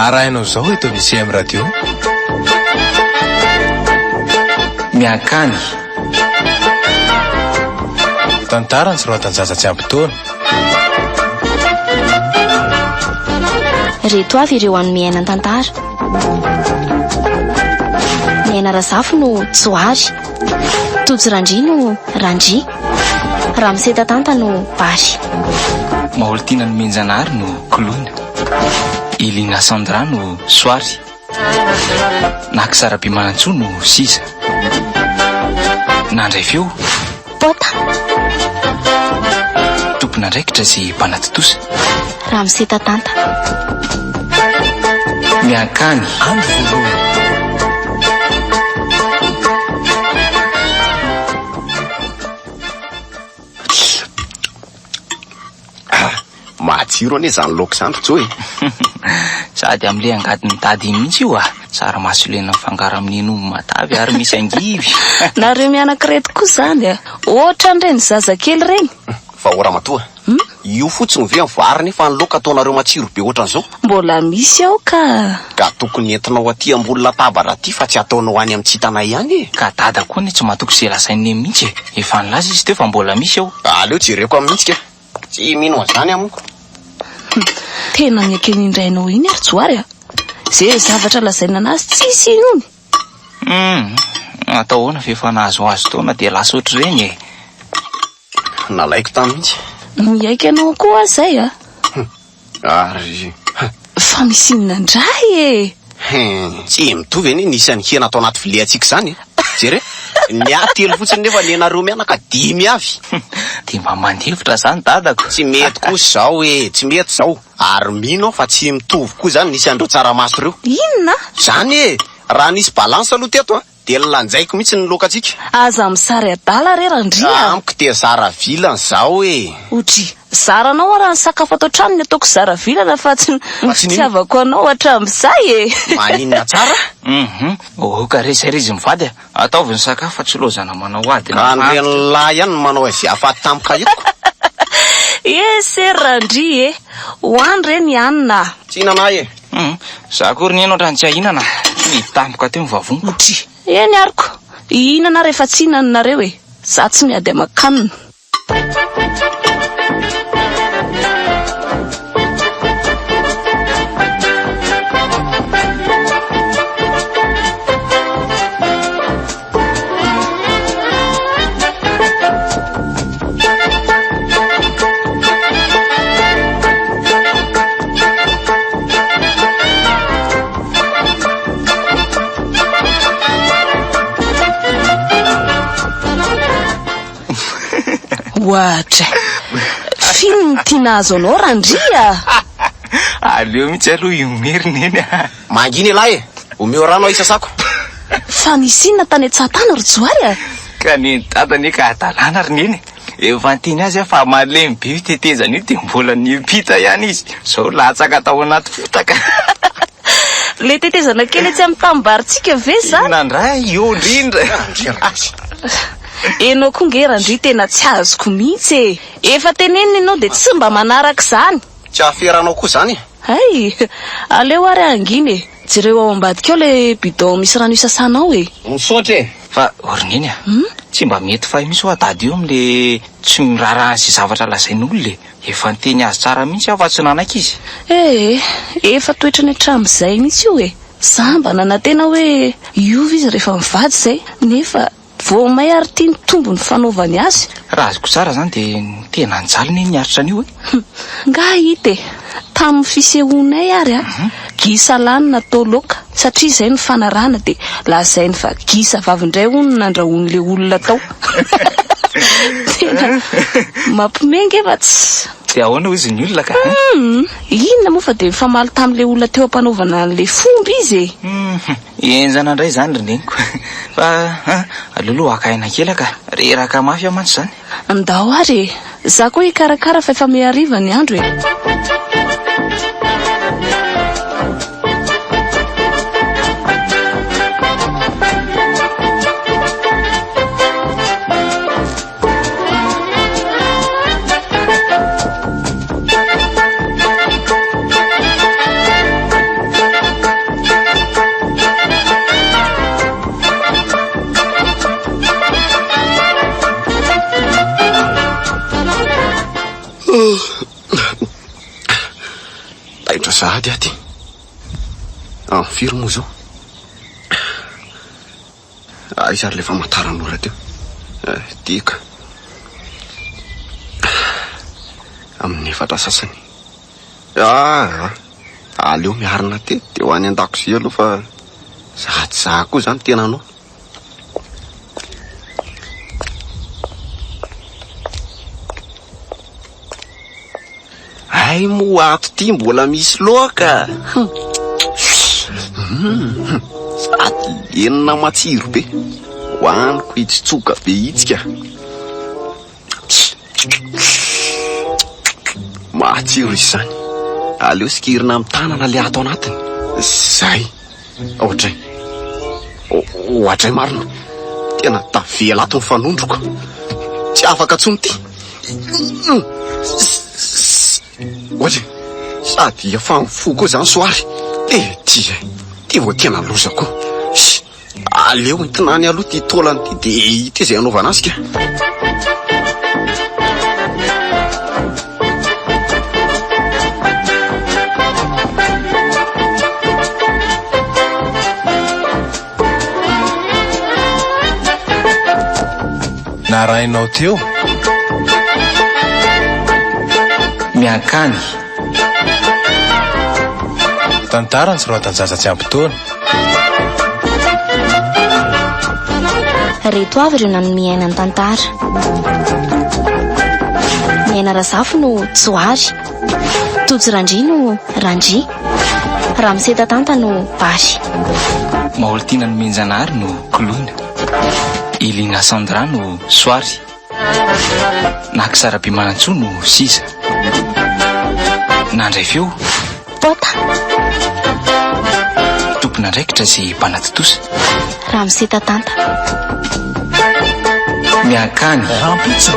arahinao zao eto VCM radio miakany tantarany sy roatan-jaza tsy ampitoana reto avy ireo any miaina tantara. Miaina Razafy no Tsoary, Tojo Randry no Randry, Ramseta Tanta no Bary, Maoltina ny Menjanary no Kolona, Ilina Sandra no Soary, Nakisaraby Manantsoa no Siza, Nandray feo Pota, Tompon'andraikitra sy Mpanatotosa, Ramseta Tanta. miakany andro voalohany matsiro ane zany laoka zany ro tsoe sady am'le angadiny tady iny mihitsy io tsara masolena mifangaro amin'ino matavy ary misy angivy. Nareo mianakirety koa zany ohatra an'ireny zazakely reny fa ora matoa io fotsiny ve vary nefa ny laoka ataonareo matsiro be ohatran'izao mbola misy ao ka tokony entinao aty ambony latabatra aty fa tsy ataonao any amin'ny tsitana ihany ka dada koa ny tsy mahatoky ze lasainy mihitsy efa nilaza izy teo fa mbola misy ao. aleo jereko amin'mihitsika tsy mino azany amoko tena miakeny indrainao iny ary Tsoary ze zavatra lazaina anazy tsisy inony atao hoana fefa nahazoazo taona dia lasa ohatr'ireny nalaiko tamy mihitsy miaiky anao koa zay ary fa misy inandray tsy mitovy anie nisany hena atao anaty vilia atsika zany jere ny atelo fotsiny nefa ny anareo mianaka 5 avy dia mba mandevitra zany dadako tsy mety kosa zao tsy mety zao ary mino fa tsy mitovy koa zany nisy andreo tsaramaso ireo inona zany raha nisy balance aloha teto dia lanjaiko mihitsy ny loka atsika aza misary adala re Randria amiko dia zara vilany zao otry zaranao raha ny sakafo atao tranony ataoko zara vilana fa tsy fitiavako anao hatramin'izay maninona tsara ka rezay izy mivady ataovy ny sakafo fa tsy lozana manao ady ka nireny lahy ihany manao azy afaty tampoka itoko se Randry hoany reny anina tsy hinana za kory ny enao trany tsy ahinana ny tampoka teo mivavongo otry eny ariko ihinana rehefa tsy hinananareo za tsy miady amakanina Watra film tiana azo anao Randria aleo mihitsy aloha iomerina eny manginy lahy omeo rano isasako fa nisy inona tany Antsahantana ry Tsoary ka ny dadany ka adalana ry neny efa ntiny azy fa malemy be tetezany io dia mbola nipita ihany izy zao latsaka atao anaty fotaka le tetezana kely tsy amitambaritsika ve zany nandray io indrindra enao koa nge Randry tena tsy azoko mihitsy efa tenenina ianao dia tsy mba manaraka zany tsy aferanao koa zany aleo ary anginy jereo ao ambadika ao le bidon misy rano isasanao misaotra fa orineny tsy mba mety fa misy ho adady eo am'le tsy miraraha sy zavatra lazain'olona efa nteny azy tsara mihitsy aho fa tsy nanaiky izy efa toetra ny hatram'izay mihitsy io za mba nanantena hoe iova izy rehefa mivady zay nefa vao may ary tia ny tombo ny fanaovany azy raha azoko tsara zany dia tena nijaliny niaritra an'io nga hita tamin'ny fisehoanay ary gisa lany natao laoka satria izay ny fanarahana dia lazainy fa gisa vavindray hono nandrahoan'le olona tao tena mampimengy efa tsy dia ahoana izy ny olona ka inona moa fa dia mifamaly tamin'le olona teo ampanaovana an'le fomba izy enjana indray zany reneniko fa aloloha akaina kely ka reraka mafy amantsy zany andao ary za koa hikarakara fa efa miariva ny andro azahady aty amin'ny firy moa zao izary le famataran'ora teo tika amin'ny efatra sasany aleo miarina tety de ho any an-dakozia aloha fa zahatsy koa zany tena anao ay mo ato ty mbola misy loaka sady enina matsiro be hoaniko itsitsoka be itsika matsiro izy zany aleo sikirina amin'ny tanana le ato anatiny zay ohatray marina tena tavela ato ny fanondroko tsy afaka tsony ty ohatry sady efa mifo koa zany soary ty vo tena loza koa aleo entinany aloha ty tolany ty de ity zay anaovana azy ka narainao teo miankany tantarany sy roatany zaza tsy ampy-taona reto avy ireo nanomiaina ny tantara miaina razafo no tsoary tojo randri no randri ramsetatanta no basy maholitiana no menjanary no koloina ilina sandra no soary nakisarabe manantsoa no sisa nandray feo pota tompona ndraikitra zay mpanatotosa ramsetatanta miankany rampitsy